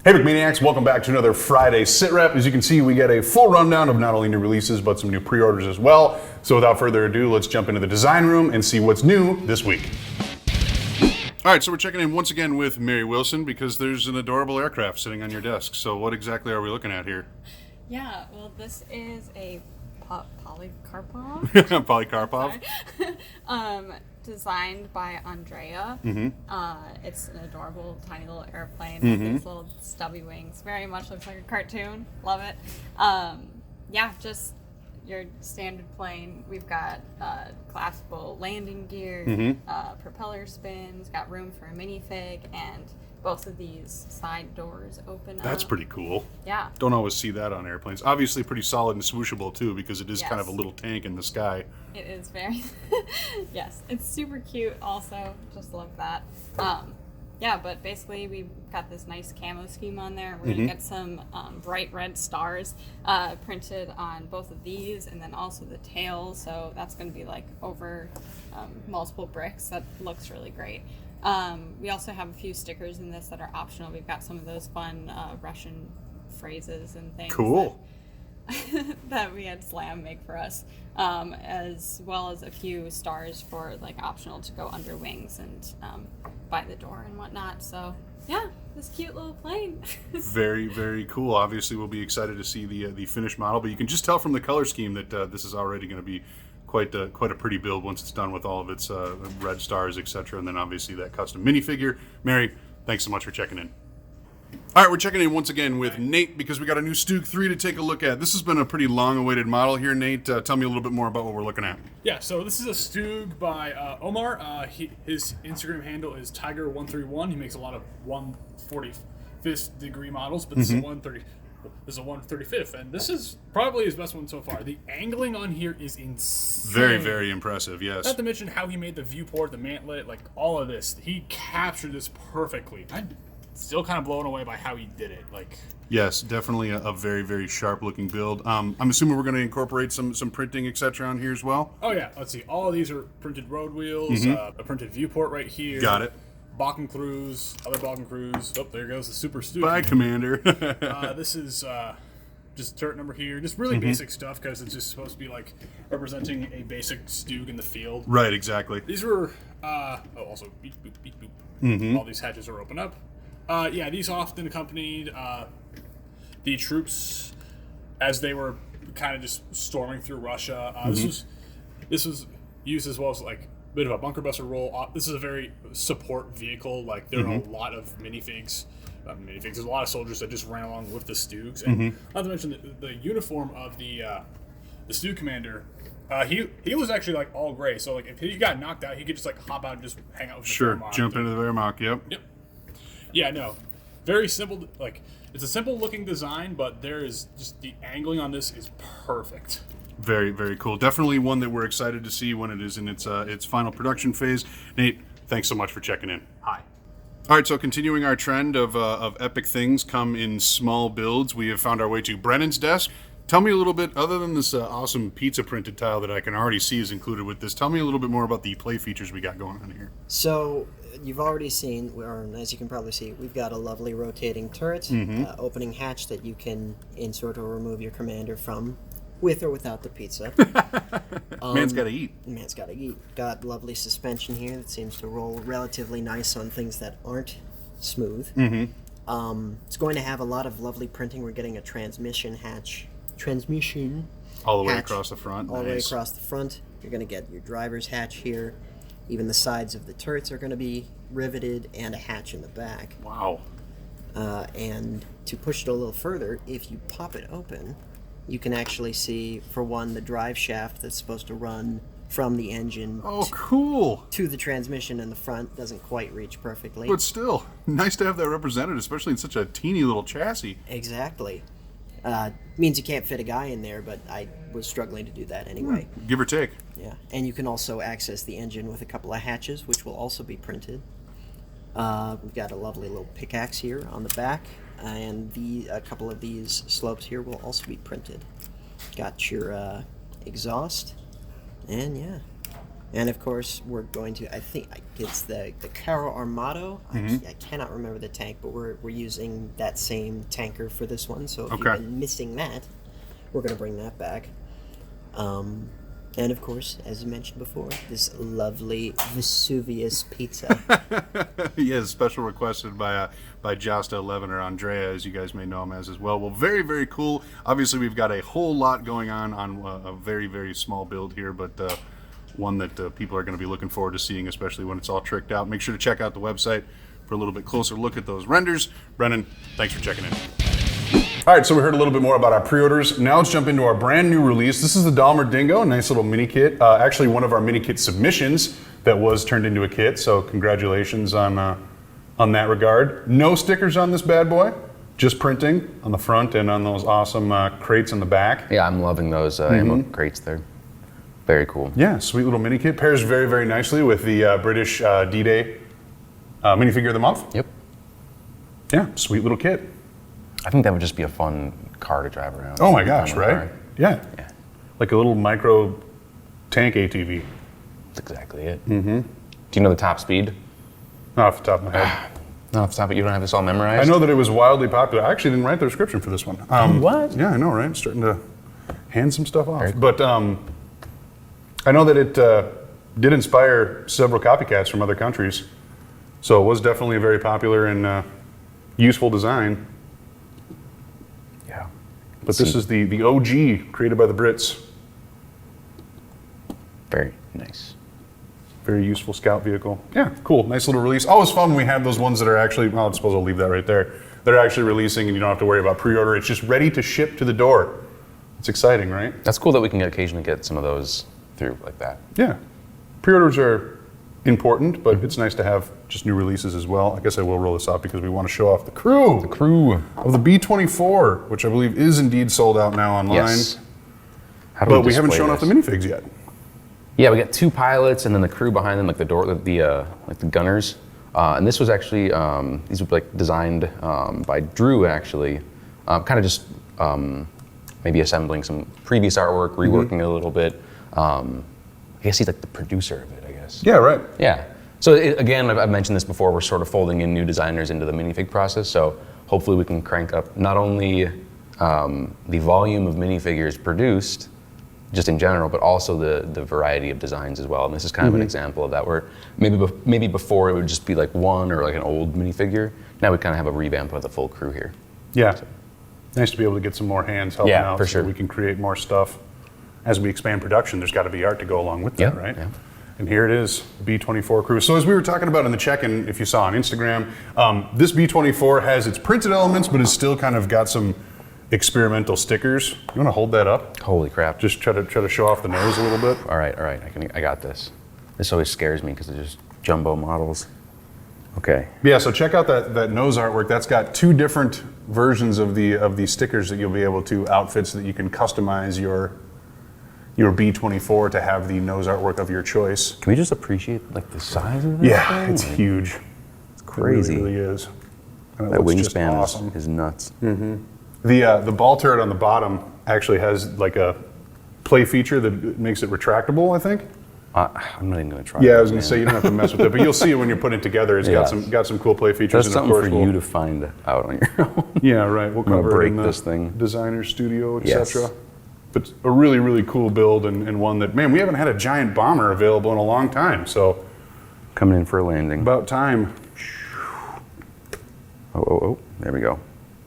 Hey Brickmaniacs, welcome back to another Friday SitRep. As you can see, we get a full rundown of not only new releases, but some new pre-orders as well. So without further ado, let's jump into the design room and see what's new this week. All right, so we're checking in once again with Mary Wilson because there's an adorable aircraft sitting on your desk. So what exactly are we looking at here? Yeah, well, this is a Polycarpov. Polycarpov. Designed by Andrea. It's an adorable, tiny little airplane with these little stubby wings. Very much looks like a cartoon. Love it. Yeah, just your standard plane. We've got collapsible landing gear, propeller spins, got room for a minifig, and both of these side doors open up. That's pretty cool. Yeah. Don't always see that on airplanes. Obviously pretty solid and swooshable too, because it is kind of a little tank in the sky. It is very, yes, it's super cute also. Just love that. Yeah, but basically we've got this nice camo scheme on there. We're gonna get some bright red stars printed on both of these, and then also the tail. So that's gonna be like over multiple bricks. That looks really great. We also have a few stickers in this that are optional. We've got some of those fun Russian phrases and things. Cool. That we had Slam make for us, as well as a few stars for like optional to go under wings and by the door and whatnot. So yeah, this cute little plane. Very, very cool. Obviously, we'll be excited to see the finished model, but you can just tell from the color scheme that this is already going to be quite a pretty build once it's done with all of its red stars, etc. And then obviously that custom minifigure. Mary, thanks so much for checking in. All right, we're checking in once again with Nate because we got a new StuG 3 to take a look at. This has been a pretty long-awaited model here, Nate. Tell me a little bit more about what we're looking at. Yeah, so this is a StuG by Omar. His Instagram handle is Tiger131. He makes a lot of 145th degree models, but this is a 135th, and this is probably his best one so far. The angling on here is insane. Very, very impressive, yes. Not to mention how he made the viewport, the mantlet, like all of this. He captured this perfectly. I'm still kind of blown away by how he did it. Like, yes, definitely a very, very sharp looking build. I'm assuming we're going to incorporate some printing, etc. on here as well. Oh yeah, let's see. All of these are printed road wheels, a printed viewport right here. Got it. Balkan Crews, other Balkan Crews. Oh, there goes the Super StuG. Bye, Commander. This is just turret number here. Just really basic stuff because it's just supposed to be like representing a basic StuG in the field. Right, exactly. These were, also beep, boop, beep, boop. All these hatches are open up. Yeah, these often accompanied the troops as they were kind of just storming through Russia. This was used as well as like a bit of a bunker buster role. This is a very support vehicle. Like there are a lot of minifigs. There's a lot of soldiers that just ran along with the StuGs, and not to mention the uniform of the StuG commander. He was actually like all gray, so like if he got knocked out, he could just like hop out and just hang out with the Wehrmacht. Jump into the Wehrmacht. Yep. Yeah, no, very simple. Like it's a simple looking design, but there is just the angling on this is perfect. Very, very cool. Definitely one that we're excited to see when it is in its final production phase. Nate, thanks so much for checking in. Hi. All right, so continuing our trend of epic things come in small builds, we have found our way to Brennan's desk. Tell me a little bit, other than this awesome pizza printed tile that I can already see is included with this, tell me a little bit more about the play features we got going on here. So you've already seen, or as you can probably see, we've got a lovely rotating turret, opening hatch that you can insert or remove your commander from, with or without the pizza. Man's got to eat. Man's got to eat. Got lovely suspension here that seems to roll relatively nice on things that aren't smooth. It's going to have a lot of lovely printing. We're getting a transmission hatch. All the way across the front. All the way across the front. You're going to get your driver's hatch here. Even the sides of the turrets are going to be riveted, and a hatch in the back. Wow. And to push it a little further, if you pop it open, you can actually see, for one, the drive shaft that's supposed to run from the engine to the transmission in the front. Doesn't quite reach perfectly. But still, nice to have that represented, especially in such a teeny little chassis. Exactly. Means you can't fit a guy in there, but I was struggling to do that anyway. Give or take. Yeah, and you can also access the engine with a couple of hatches, which will also be printed. We've got a lovely little pickaxe here on the back, and a couple of these slopes here will also be printed. Got your exhaust, and yeah, And of course, we're going to, I think it's the Caro Armato. I cannot remember the tank, but we're using that same tanker for this one. So if you've been missing that, we're going to bring that back. And of course, as you mentioned before, this lovely Vesuvius pizza. Yes, special requested by Josta11 or Andrea, as you guys may know him as well. Well, very, very cool. Obviously, we've got a whole lot going on a very, very small build here, but one that people are going to be looking forward to seeing, especially when it's all tricked out. Make sure to check out the website for a little bit closer look at those renders. Brennan, thanks for checking in. All right, so we heard a little bit more about our pre-orders. Now let's jump into our brand new release. This is the Dahmer Dingo, a nice little mini kit. Actually, one of our mini kit submissions that was turned into a kit. So congratulations on that regard. No stickers on this bad boy, just printing on the front and on those awesome crates in the back. Yeah, I'm loving those ammo crates there. Very cool. Yeah, sweet little mini kit. Pairs very, very nicely with the British D-Day minifigure of the month. Yep. Yeah, sweet little kit. I think that would just be a fun car to drive around. Oh my gosh, right? Yeah. Like a little micro tank ATV. That's exactly it. Do you know the top speed? Not off the top of my head. Not off the top, but you don't have this all memorized? I know that it was wildly popular. I actually didn't write the description for this one. What? Yeah, I know, right? Starting to hand some stuff off. But I know that it did inspire several copycats from other countries. So it was definitely a very popular and useful design. Yeah. But this is the OG created by the Brits. Very nice. Very useful scout vehicle. Yeah, cool. Nice little release. Always fun when we have those ones that are actually, well, I suppose I'll leave that right there. They're actually releasing and you don't have to worry about pre-order. It's just ready to ship to the door. It's exciting, right? That's cool that we can occasionally get some of those through like that. Yeah. Pre-orders are important, but it's nice to have just new releases as well. I guess I will roll this out because we want to show off the crew. The crew. Of the B-24, which I believe is indeed sold out now online. Yes. But we haven't shown off the minifigs yet. Yeah, we got two pilots and then the crew behind them, like the door, like the gunners. And this was actually these were like designed by Drew actually, kind of just maybe assembling some previous artwork, reworking it a little bit. I guess he's like the producer of it, I guess. Yeah, right. Yeah. So again, I've mentioned this before. We're sort of folding in new designers into the minifig process. So hopefully we can crank up not only the volume of minifigures produced, just in general, but also the variety of designs as well. And this is kind of an example of that, where maybe before it would just be like one or like an old minifigure. Now we kind of have a revamp of the full crew here. Yeah. So. Nice to be able to get some more hands helping out for so sure. we can create more stuff. As we expand production, there's got to be art to go along with that, right? Yeah. And here it is, B-24 crew. So as we were talking about in the check-in, if you saw on Instagram, this B-24 has its printed elements, but it's still kind of got some experimental stickers. You want to hold that up? Holy crap. Just try to show off the nose a little bit. All right, I got this. This always scares me because they're just jumbo models. Okay. Yeah, so check out that nose artwork. That's got two different versions of the stickers that you'll be able to outfit so that you can customize your B-24 to have the nose artwork of your choice. Can we just appreciate like the size of it? Yeah, it's huge. It's crazy. It really is. And That wingspan awesome. is nuts. The ball turret on the bottom actually has like a play feature that makes it retractable, I think. I'm not even gonna try. Yeah, I was gonna say you don't have to mess with it, but you'll see it when you're putting it together. It's got some cool play features. That's and something of course for you to find out on your own. Yeah, right. We'll gonna cover break it in the this thing. designer studio, Yes. etc. But it's a really, really cool build and one that, man, we haven't had a giant bomber available in a long time. So Coming in for a landing. about time. Oh, there we go.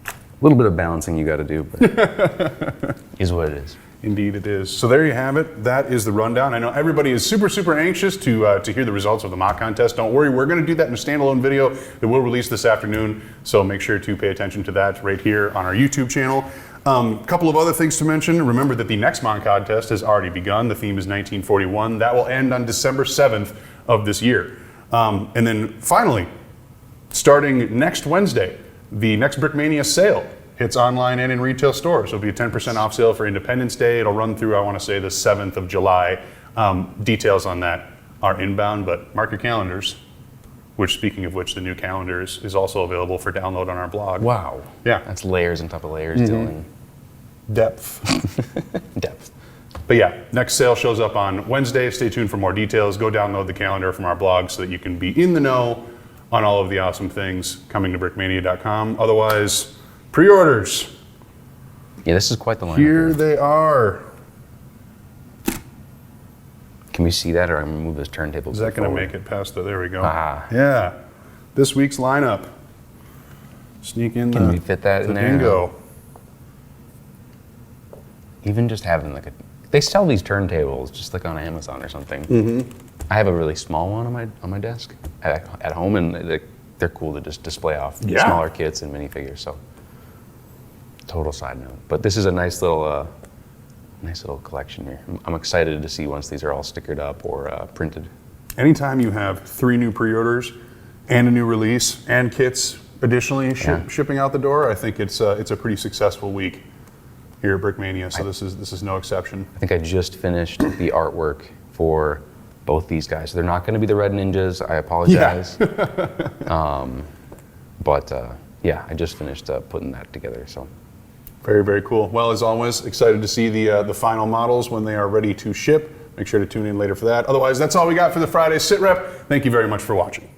A little bit of balancing you got to do, but is what it is. Indeed it is. So there you have it. That is the rundown. I know everybody is super, super anxious to hear the results of the mock contest. Don't worry, we're going to do that in a standalone video that we'll release this afternoon. So make sure to pay attention to that right here on our YouTube channel. Couple of other things to mention. Remember that the next mock contest has already begun. The theme is 1941. That will end on December 7th of this year. And then finally, starting next Wednesday, the next Brickmania sale hits online and in retail stores. It'll be a 10% off sale for Independence Day. It'll run through, I want to say, the 7th of July. Details on that are inbound, but mark your calendars. Which, speaking of which, the new calendar is also available for download on our blog. Wow. Yeah. That's layers on top of layers, Dylan. Depth. Depth. But yeah, next sale shows up on Wednesday. Stay tuned for more details. Go download the calendar from our blog so that you can be in the know on all of the awesome things coming to brickmania.com. Otherwise, pre-orders. Yeah, this is quite the lineup. Here they are. Can we see that, or I'm gonna move this turntable? Is that going to make it past the? There we go. Ah. Yeah. This week's lineup. Sneak in Can we fit that in there? bingo. Even just having like a, they sell these turntables just like on Amazon or something. Mm-hmm. I have a really small one on my desk at home, and they're cool to just display off smaller kits and minifigures. So, total side note, but this is a nice little collection here. I'm excited to see once these are all stickered up or printed. Anytime you have 3 new pre-orders and a new release and kits additionally shipping out the door, I think it's a pretty successful week here at Brickmania. So this is no exception. I think I just finished the artwork for both these guys. They're not going to be the Red Ninjas. I apologize. Yeah. I just finished putting that together. So. Very, very cool. Well, as always, excited to see the final models when they are ready to ship. Make sure to tune in later for that. Otherwise, that's all we got for the Friday SitRep. Thank you very much for watching.